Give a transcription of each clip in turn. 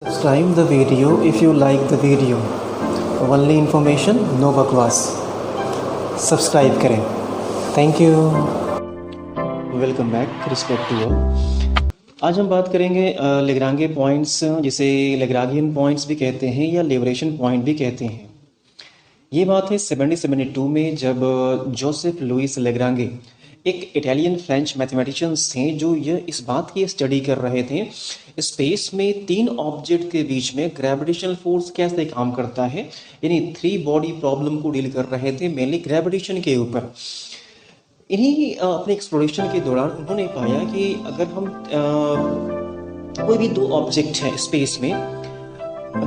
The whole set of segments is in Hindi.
Subscribe the video if you like the video. Only information, no बकवास. सब्सक्राइब करें. Thank you. Welcome back. Respect to all. आज हम बात करेंगे लेग्रांगे पॉइंट्स, जिसे लेग्रांगियन पॉइंट्स भी कहते हैं या लिबरेशन पॉइंट भी कहते हैं. ये बात है 1772 में, जब जोसेफ लुइस लेग्रांगे एक इटालियन फ्रेंच मैथमेटिशियंस थे जो इस बात की स्टडी कर रहे थे स्पेस में तीन ऑब्जेक्ट के बीच में ग्रेविटेशनल फोर्स कैसे काम करता है. यानी थ्री बॉडी प्रॉब्लम को डील कर रहे थे, मेनली ग्रेविटेशन के ऊपर. इन्हीं अपने एक्सप्लोरेशन के दौरान उन्होंने पाया कि अगर हम कोई भी दो ऑब्जेक्ट हैं स्पेस में,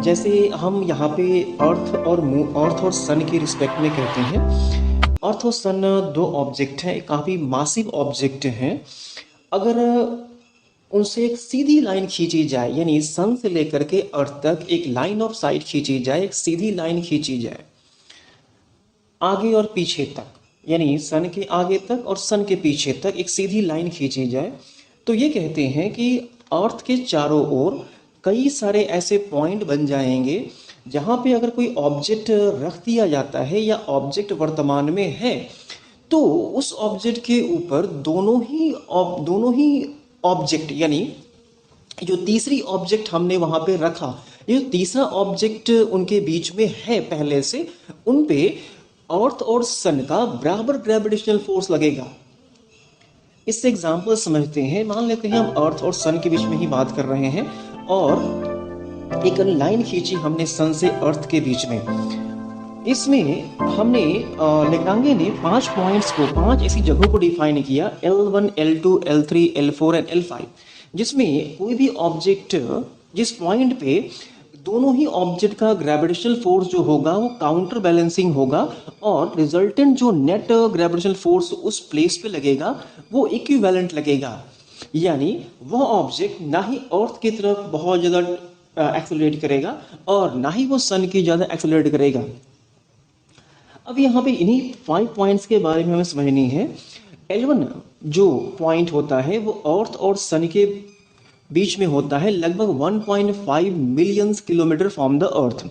जैसे हम यहाँ पे अर्थ और सन के रिस्पेक्ट में कहते हैं. अर्थ और सन दो ऑब्जेक्ट हैं, काफ़ी मासिव ऑब्जेक्ट हैं. अगर उनसे एक सीधी लाइन खींची जाए, यानी सन से लेकर के अर्थ तक एक लाइन ऑफ साइट खींची जाए, एक सीधी लाइन खींची जाए आगे और पीछे तक, यानी सन के आगे तक और सन के पीछे तक एक सीधी लाइन खींची जाए, तो ये कहते हैं कि अर्थ के चारों ओर कई सारे ऐसे पॉइंट बन जाएंगे जहाँ पे अगर कोई ऑब्जेक्ट रख दिया जाता है या ऑब्जेक्ट वर्तमान में है, तो उस ऑब्जेक्ट के ऊपर दोनों ही ऑब्जेक्ट, यानी जो तीसरी ऑब्जेक्ट हमने वहाँ पे रखा, ये जो तीसरा ऑब्जेक्ट उनके बीच में है पहले से, उन पे अर्थ और सन का बराबर ग्रेविटेशनल फोर्स लगेगा. इससे एग्जाम्पल समझते हैं. मान लेते हैं हम अर्थ और सन के बीच में ही बात कर रहे हैं और एक लाइन खींची हमने सन से अर्थ के बीच में. इसमें हमने लेग्रांगे ने 5 पॉइंट्स को, 5 ऐसी जगहों को डिफाइन किया, L1, L2, L3, L4 and L5, जिसमें कोई भी ऑब्जेक्ट जिस पॉइंट पे दोनों ही ऑब्जेक्ट का ग्रेविटेशनल फोर्स जो होगा वो काउंटर बैलेंसिंग होगा और रिजल्टेंट जो नेट ग्रेविटेशनल फोर्स उस प्लेस पे लगेगा वो इक्विवेलेंट लगेगा. यानी वह ऑब्जेक्ट ना ही अर्थ की तरफ बहुत ज़्यादा एक्सेलरेट करेगा और ना ही वो सन की ज़्यादा एक्सेलरेट करेगा. अब यहाँ पे इन्हीं 5 पॉइंट्स के बारे में हमें समझनी है. L1 जो पॉइंट होता है वो अर्थ और सन के बीच में होता है, लगभग 1.5 million kilometre from the earth.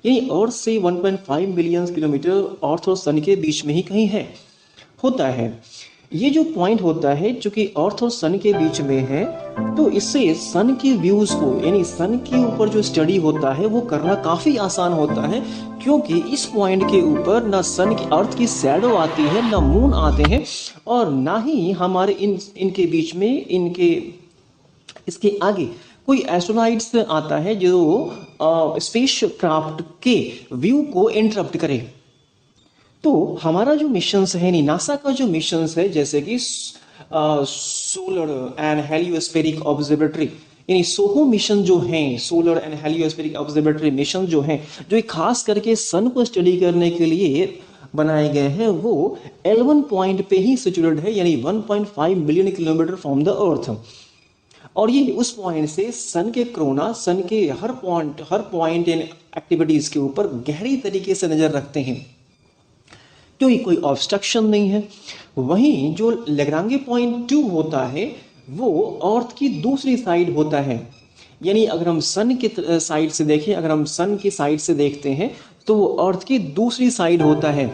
यानी अर्थ से 1.5 मिलियन किलोमीटर अर्थ और सन के बीच में ही कहीं होता है. ये जो पॉइंट होता है, चूंकि अर्थ और सन के बीच में है, तो इससे सन के व्यूज को, यानी सन के ऊपर जो स्टडी होता है वो करना काफी आसान होता है, क्योंकि इस पॉइंट के ऊपर ना सन की, अर्थ की शैडो आती है, ना मून आते हैं, और ना ही हमारे इनके बीच में इसके आगे कोई एस्ट्रोनॉइट्स आता है जो स्पेस क्राफ्ट के व्यू को इंटरप्ट करे. तो हमारा जो मिशंस है, नहीं नासा का जो मिशंस है, जैसे कि सोलर एंड हेलियोस्फेरिक ऑब्जर्वेटरी, यानी सोहो मिशन जो हैं, सोलर एंड हेलियोस्फेरिक ऑब्जर्वेटरी मिशन जो हैं, जो खास करके सन को स्टडी करने के लिए बनाए गए हैं, वो L1 पॉइंट पे ही सिचुएटेड है, यानी 1.5 million kilometre from the earth. और ये उस पॉइंट से सन के कोरोना, सन के हर पॉइंट इन एक्टिविटीज के ऊपर गहरी तरीके से नजर रखते हैं, क्योंकि कोई ऑब्स्ट्रक्शन नहीं है. वहीं जो लेग्रांगे पॉइंट 2 होता है वो अर्थ की दूसरी साइड होता है. यानी अगर हम सन की साइड से देखें, अगर हम सन की साइड से देखते हैं तो वो अर्थ की दूसरी साइड होता है.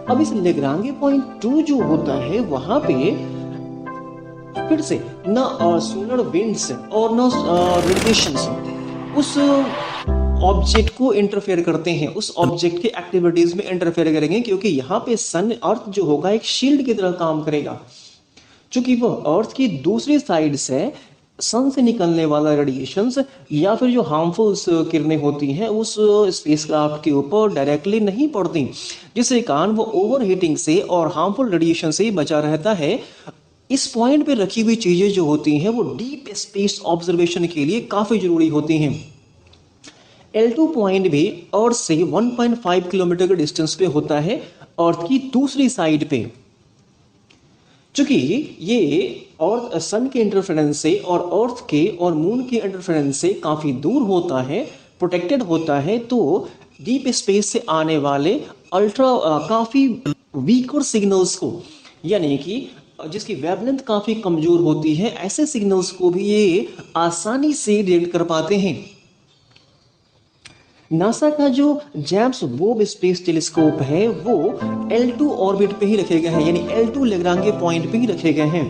अब इस लेग्रांगे पॉइंट 2 जो होता है, वहां पे फिर से ना सोलर विंड्स और ना रेडिएशंस उस ऑब्जेक्ट को इंटरफेयर करते हैं, उस ऑब्जेक्ट के एक्टिविटीज में इंटरफेयर करेंगे, क्योंकि यहाँ पे सन, अर्थ जो होगा एक शील्ड की तरह काम करेगा. चूंकि वो अर्थ की दूसरी साइड से सन से निकलने वाला रेडिएशंस या फिर जो हार्मफुल किरणें होती हैं उस स्पेसक्राफ्ट के ऊपर डायरेक्टली नहीं पड़ती, जिसके कारण वो ओवर हीटिंग से और हार्मफुल रेडिएशन से बचा रहता है. इस पॉइंट पे रखी हुई चीजें जो होती हैं वो डीप स्पेस ऑब्जर्वेशन के लिए काफी जरूरी होती हैं. L2 पॉइंट भी अर्थ से 1.5 किलोमीटर के डिस्टेंस पे होता है, अर्थ की दूसरी साइड पे. चूंकि ये अर्थ सन के इंटरफेरेंस से और अर्थ के और मून के इंटरफेरेंस से काफी दूर होता है, प्रोटेक्टेड होता है, तो डीप स्पेस से आने वाले काफी वीकर सिग्नल्स को, यानी कि जिसकी वेवलेंथ काफी कमजोर होती है, ऐसे सिग्नल्स को भी ये आसानी से डिटेक्ट कर पाते हैं. नासा का जो जेम्स वेब स्पेस टेलीस्कोप है वो L2 ऑर्बिट पे ही रखे गए हैं, यानी L2 लेग्रांगे पॉइंट पे ही रखे गए हैं।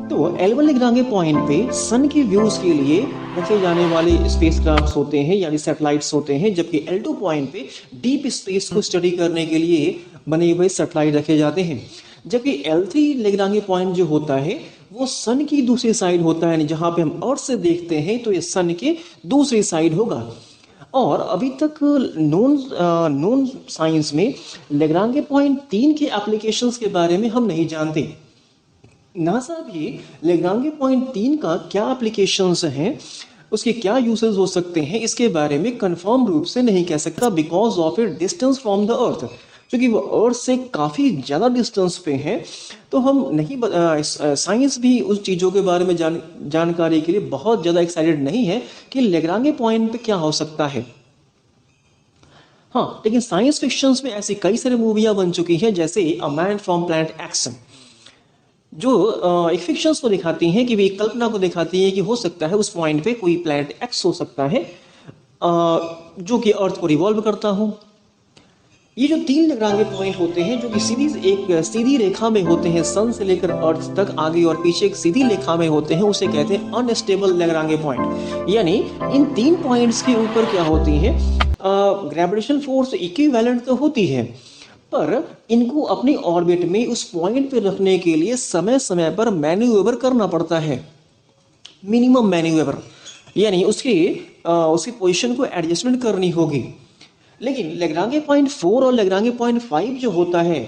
तो L1 लेग्रांगे पॉइंट पे सन के व्यूज के लिए रखे जाने वाले स्पेसक्राफ्ट्स होते हैं यानी सैटेलाइट्स होते हैं, जबकि L2 पॉइंट पे डीप स्पेस को स्टडी करने के लिए बने हुए सैटेलाइट रखे जाते हैं। जबकि L3 लेग्रांगे पॉइंट जो होता है वो सन की दूसरी साइड होता है, यानी जहां पे हम अर्थ से देखते हैं तो ये सन के दूसरी साइड होगा। और अभी तक नोन साइंस में लेग्रांगे पॉइंट 3 के एप्लीकेशंस के बारे में हम नहीं जानते। नासा भी लेग्रांगे पॉइंट 3 का क्या एप्लीकेशंस हैं, उसके क्या यूसेस हो सकते हैं, इसके बारे में कंफर्म रूप से नहीं कह सकता, because of it distance from the earth. क्योंकि वो अर्थ से काफ़ी ज़्यादा डिस्टेंस पे है, तो हम नहीं साइंस भी उस चीज़ों के बारे में जानकारी के लिए बहुत ज़्यादा एक्साइटेड नहीं है कि लेग्रांगे पॉइंट पे क्या हो सकता है। हाँ, लेकिन साइंस फिक्शंस में ऐसी कई सारी मूवियाँ बन चुकी हैं, जैसे a man from planet x, जो एक फिक्शंस को दिखाती हैं कि वे कल्पना को दिखाती है कि हो सकता है उस पॉइंट पे कोई प्लैनेट एक्स हो सकता है जो कि अर्थ को रिवॉल्व करता हो। ये जो 3 लेग्रांगे पॉइंट होते हैं जो कि सीधी रेखा में होते हैं, सन से लेकर अर्थ तक आगे और पीछे एक सीधी रेखा में होते हैं, उसे कहते हैं अनस्टेबल लेग्रांगे पॉइंट। यानी इन 3 पॉइंट्स के ऊपर क्या होती है, ग्रेविटेशनल फोर्स इक्विवेलेंट तो होती है, पर इनको अपनी ऑर्बिट में उस पॉइंट पे रखने के लिए समय समय पर मैन्यूवर करना पड़ता है, मिनिमम मैन्यूवर, यानी उसकी पोजीशन को एडजस्टमेंट करनी होगी। लेकिन लेग्रांगे पॉइंट 4 और लेग्रांगे पॉइंट 5 जो होता है,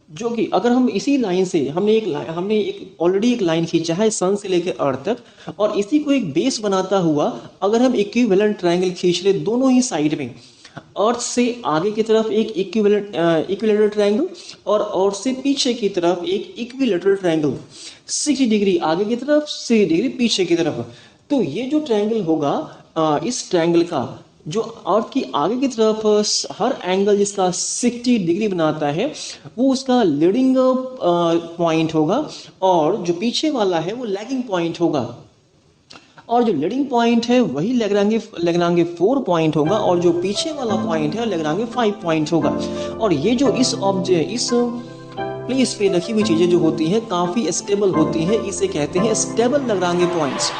जो कि अगर हम इसी लाइन से हमने एक ऑलरेडी एक लाइन खींचा है सन से लेकर अर्थ तक, और इसी को एक बेस बनाता हुआ अगर हम इक्विवेलेंट ट्रायंगल खींच ले दोनों ही साइड में, अर्थ से आगे की तरफ एक इक्विलेटरल ट्रायंगल और अर्थ से पीछे की तरफ एक इक्विलेटरल ट्रायंगल, 60 डिग्री आगे की तरफ, 60 डिग्री पीछे की तरफ। तो ये जो ट्रायंगल होगा, इस ट्रायंगल का जो अर्थ की आगे की तरफ हर एंगल जिसका 60 डिग्री बनाता है वो उसका लीडिंग पॉइंट होगा, और जो पीछे वाला है वो लैगिंग पॉइंट होगा, और जो लीडिंग पॉइंट है वही लेग्रांगे 4 पॉइंट होगा, और जो पीछे वाला पॉइंट है लेग्रांगे 5 पॉइंट होगा। और ये जो इस प्लेस पे रखी हुई चीजें जो होती हैं काफी स्टेबल होती हैं, इसे कहते हैं स्टेबल लेग्रांगे पॉइंट्स।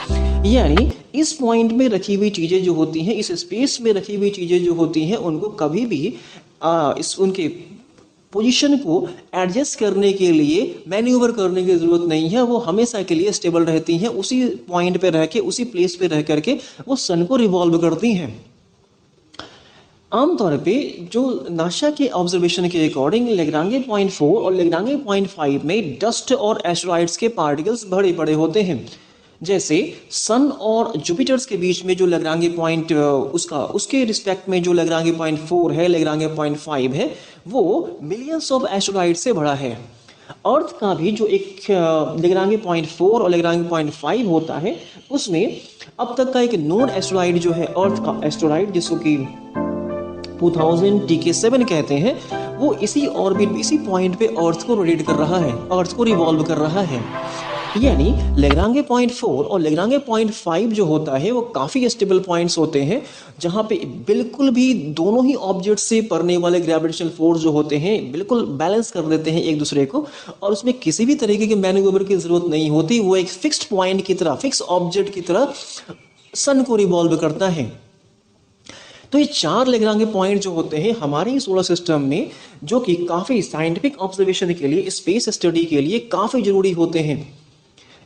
यानी इस पॉइंट में रखी हुई चीजें जो होती हैं, इस स्पेस में रखी हुई चीजें जो होती हैं, उनको कभी भी उनके पोजीशन को एडजस्ट करने के लिए मैन्यूवर करने की जरूरत नहीं है, वो हमेशा के लिए स्टेबल रहती हैं, उसी पॉइंट पे रह के, उसी प्लेस पे रह करके वो सन को रिवॉल्व करती हैं। आमतौर पे जो नासा के ऑब्जर्वेशन के अकॉर्डिंग लेग्रांगे पॉइंट 4 और लेग्रांगे पॉइंट 5 में डस्ट और एस्टेरॉइड्स के पार्टिकल्स बड़े बड़े होते हैं। जैसे सन और जुपिटर्स के बीच में जो लेग्रांगे पॉइंट उसके रिस्पेक्ट में जो लेग्रांगे पॉइंट 4 है, लेग्रांगे पॉइंट 5 है, वो मिलियंस ऑफ एस्टेरॉइड से बड़ा है। अर्थ का भी जो एक लेग्रांगे पॉइंट 4 और लेग्रांगे पॉइंट 5 होता है, उसमें अब तक का एक नोन एस्टेरॉइड जो है अर्थ का एस्टेरॉइड, जिसको कि 2000 TK7 कहते हैं, वो इसी ऑर्बिट, इसी पॉइंट पे अर्थ को रोटेट कर रहा है, अर्थ को रिवॉल्व कर रहा है। यानी लेग्रांगे पॉइंट 4 और लेग्रांगे पॉइंट 5 जो होता है वो काफ़ी स्टेबल पॉइंट्स होते हैं, जहाँ पे बिल्कुल भी दोनों ही ऑब्जेक्ट से पड़ने वाले ग्रेविटेशनल फोर्स जो होते हैं बिल्कुल बैलेंस कर देते हैं एक दूसरे को, और उसमें किसी भी तरीके के मैन्यूवर की जरूरत नहीं होती। वो एक फिक्स्ड पॉइंट की तरह, फिक्स ऑब्जेक्ट की तरह सन को रिवॉल्व करता है। तो ये 4 लेग्रांगे पॉइंट जो होते हैं हमारे सोलर सिस्टम में, जो कि काफ़ी साइंटिफिक ऑब्जर्वेशन के लिए, स्पेस स्टडी के लिए काफ़ी ज़रूरी होते हैं।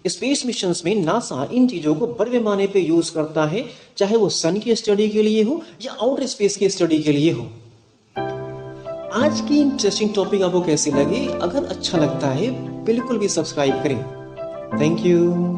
स्पेस मिशंस में नासा इन चीज़ों को बड़े पैमाने पे यूज़ करता है, चाहे वो सन की स्टडी के लिए हो या आउटर स्पेस की स्टडी के लिए हो। आज की इंटरेस्टिंग टॉपिक आपको कैसी लगी? अगर अच्छा लगता है बिल्कुल भी सब्सक्राइब करें। Thank you.